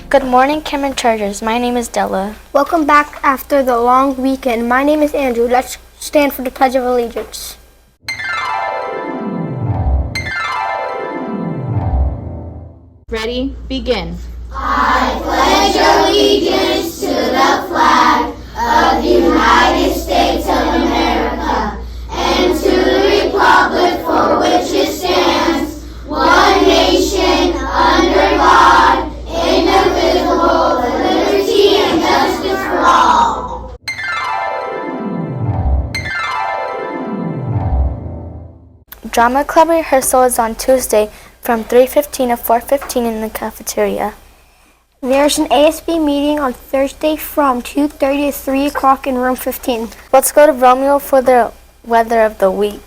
Good morning, Cameron Chargers. My name is Della. Welcome back after the long weekend. My name is Andrew. Let's stand for the Pledge of Allegiance. Ready? Begin. I pledge allegiance to the flag of the United States of America and to the republic for which it stands, one nation, under God, indivisible, with liberty and justice for all. Drama Club rehearsal is on Tuesday from 3:15 to 4:15 in the cafeteria. There's an ASB meeting on Thursday from 2:30 to 3 o'clock in room 15. Let's go to Romeo for the weather of the week.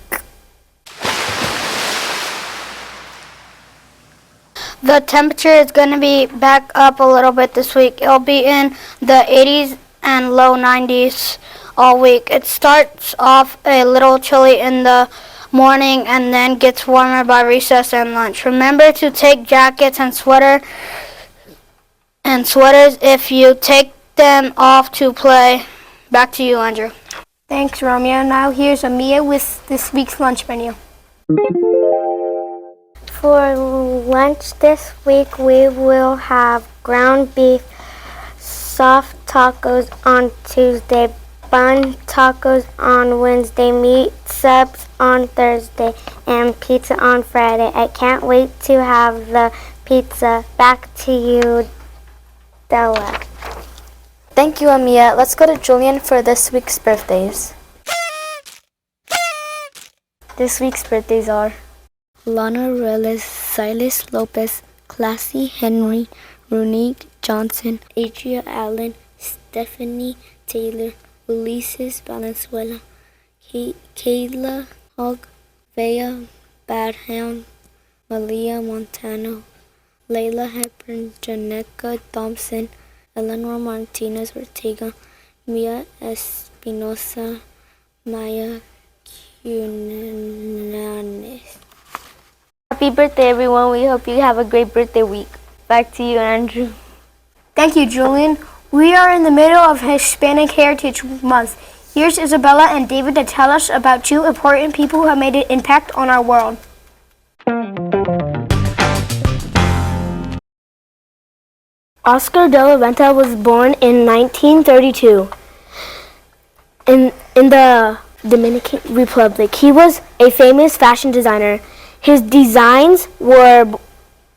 The temperature is going to be back up a little bit this week. It'll be in the 80s and low 90s all week. It starts off a little chilly in the morning and then gets warmer by recess and lunch. Remember to take jackets and sweaters if you take them off to play. Back to you, Andrew. Thanks, Romeo. Now here's Amia with this week's lunch menu. For lunch this week, we will have ground beef, soft tacos on Tuesday, bun tacos on Wednesday, meat subs on Thursday, and pizza on Friday. I can't wait to have the pizza. Back to you, Della. Thank you, Amia. Let's go to Julian for this week's birthdays. This week's birthdays are Lana Reles, Silas Lopez, Classy Henry, Ronique Johnson, Adria Allen, Stephanie Taylor, Ulises Valenzuela, Kayla Hogg, Vea Badhound, Malia Montano, Layla Hepburn, Janeca Thompson, Eleanor Martinez Ortega, Mia Espinosa, Maya Cunanes. Happy birthday, everyone. We hope you have a great birthday week. Back to you, Andrew. Thank you, Julian. We are in the middle of Hispanic Heritage Month. Here's Isabella and David to tell us about two important people who have made an impact on our world. Oscar de la Renta was born in 1932 in the Dominican Republic. He was a famous fashion designer. His designs were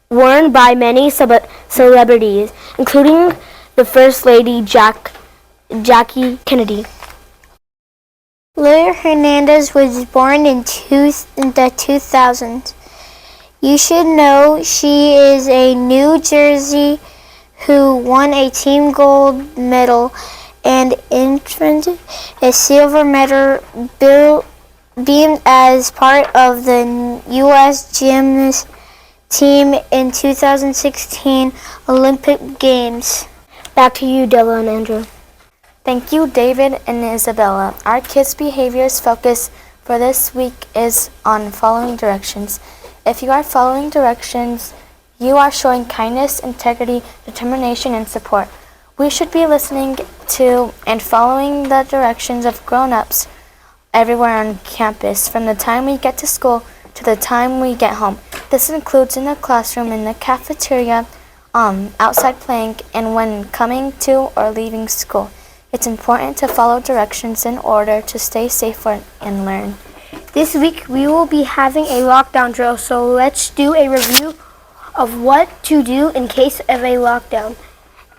worn by many celebrities, including the First Lady Jackie Kennedy. Leila Hernandez was born in the 2000s. You should know she is a New Jersey who won a team gold medal and earned a silver medal beamed as part of the U.S. gymnast team in 2016 Olympic Games. Back to you, Della and Andrew. Thank you, David and Isabella. Our kids' behaviors focus for this week is on following directions. If you are following directions, you are showing kindness, integrity, determination, and support. We should be listening to and following the directions of grown-ups everywhere on campus, from the time we get to school to the time we get home. This includes in the classroom, in the cafeteria, outside playing, and when coming to or leaving school. It's important to follow directions in order to stay safe and learn. This week we will be having a lockdown drill, so let's do a review of what to do in case of a lockdown.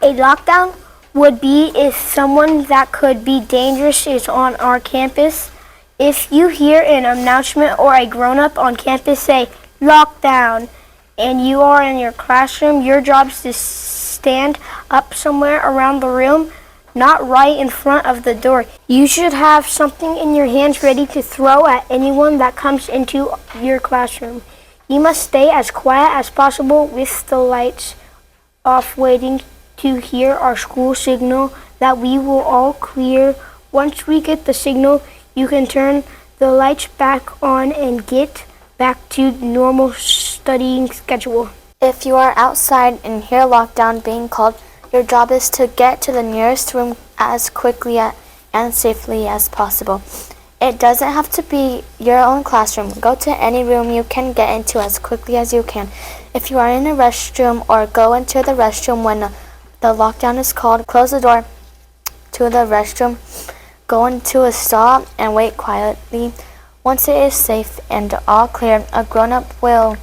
A lockdown would be if someone that could be dangerous is on our campus. If you hear an announcement or a grown-up on campus say, "Lockdown," and you are in your classroom, your job is to stand up somewhere around the room, not right in front of the door. You should have something in your hands ready to throw at anyone that comes into your classroom. You must stay as quiet as possible with the lights off, waiting to hear our school signal that we will all clear. Once we get the signal, you can turn the lights back on and get back to normal studying schedule. If you are outside and hear lockdown being called, your job is to get to the nearest room as quickly and safely as possible. It doesn't have to be your own classroom. Go to any room you can get into as quickly as you can. If you are in a restroom or go into the restroom when the lockdown is called, close the door to the restroom, go into a stall and wait quietly. Once it is safe and all clear, a grown-up will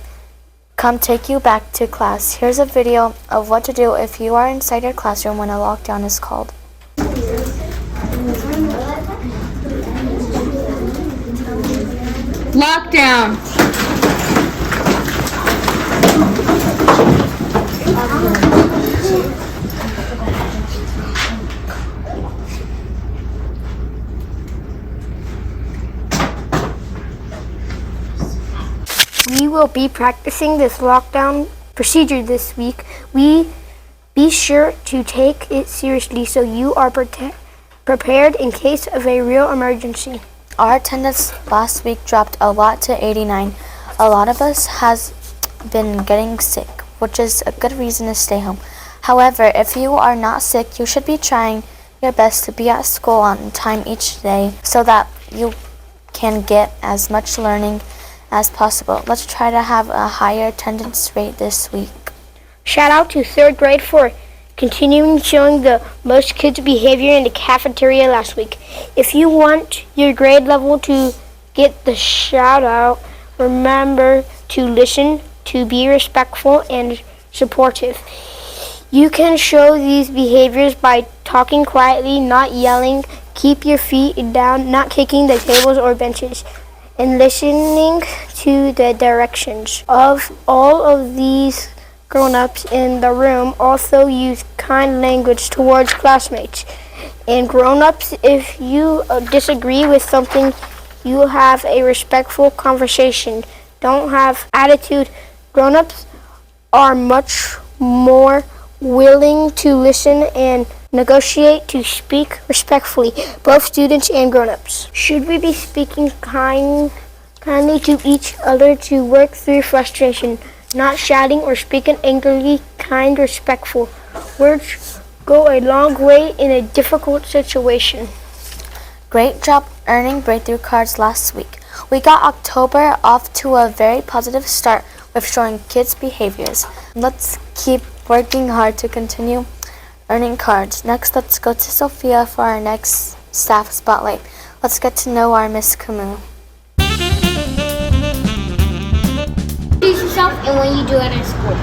come take you back to class. Here's a video of what to do if you are inside your classroom when a lockdown is called. Lockdown. We will be practicing this lockdown procedure this week. Be sure to take it seriously so you are prepared in case of a real emergency. Our attendance last week dropped a lot to 89. A lot of us has been getting sick, which is a good reason to stay home. However, if you are not sick, you should be trying your best to be at school on time each day so that you can get as much learning as possible. Let's try to have a higher attendance rate this week. Shout out to 3rd grade for continuing showing the most kids' behavior in the cafeteria last week. If you want your grade level to get the shout out, remember to listen, to be respectful and supportive. You can show these behaviors by talking quietly, not yelling, keep your feet down, not kicking the tables or benches, and listening to the directions of all of these grown-ups in the room. Also use kind language towards classmates and grown-ups. If you disagree with something, you have a respectful conversation. Don't have attitude. Grown-ups are much more willing to listen and negotiate, to speak respectfully, both students and grown-ups. Should we be speaking kindly to each other to work through frustration, not shouting or speaking angrily? Kind, respectful words go a long way in a difficult situation. Great job earning breakthrough cards last week. We got October off to a very positive start with showing kids' behaviors. Let's keep working hard to continue earning cards. Next, let's go to Sophia for our next staff spotlight. Let's get to know our Miss Camus. Introduce yourself and what you do at our school.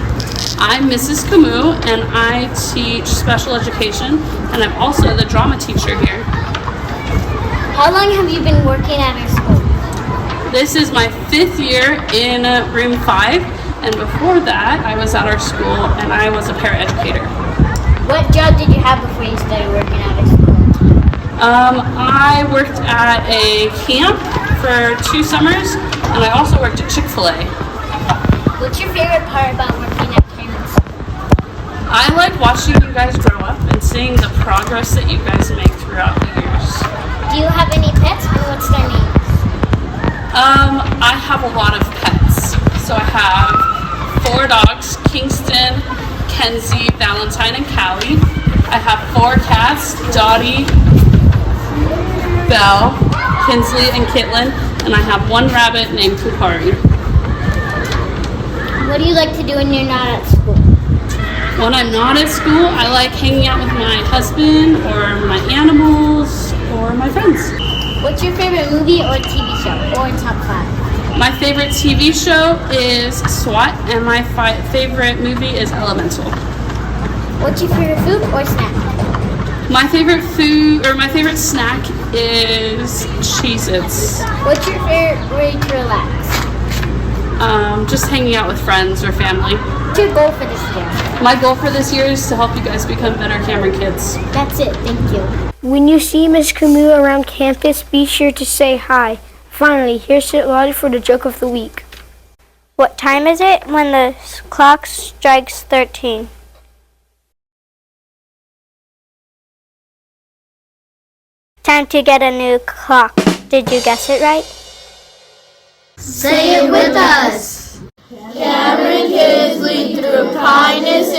I'm Mrs. Camus, and I teach special education, and I'm also the drama teacher here. How long have you been working at our school? This is my 5th year in room 5, and before that, I was at our school, and I was a paraeducator. What job did you have before you started working at our school? I worked at a camp for 2 summers, and I also worked at Chick-fil-A. What's your favorite part about working at Camus? I like watching you guys grow up and seeing the progress that you guys make throughout the years. Do you have any pets and what's their names? I have a lot of pets. So I have 4 dogs, Kingston, Kenzie, Valentine, and Callie. I have 4 cats, Dottie, Belle, Kinsley, and Kitlin. And I have 1 rabbit named Kupari. What do you like to do when you're not at school? When I'm not at school, I like hanging out with my husband or my animals or my friends. What's your favorite movie or TV show, or top 5? My favorite TV show is SWAT, and my favorite movie is Elemental. What's your favorite food or snack? My favorite food, or my favorite snack is Cheez-Its. What's your favorite way to relax? Just hanging out with friends or family. What's your goal for this year? My goal for this year is to help you guys become better Cameron kids. That's it, thank you. When you see Miss Camus around campus, be sure to say hi. Finally, here's Lottie for the joke of the week. What time is it when the clock strikes 13? Time to get a new clock. Did you guess it right? Say it with us. Cameron Kids lead through through kindness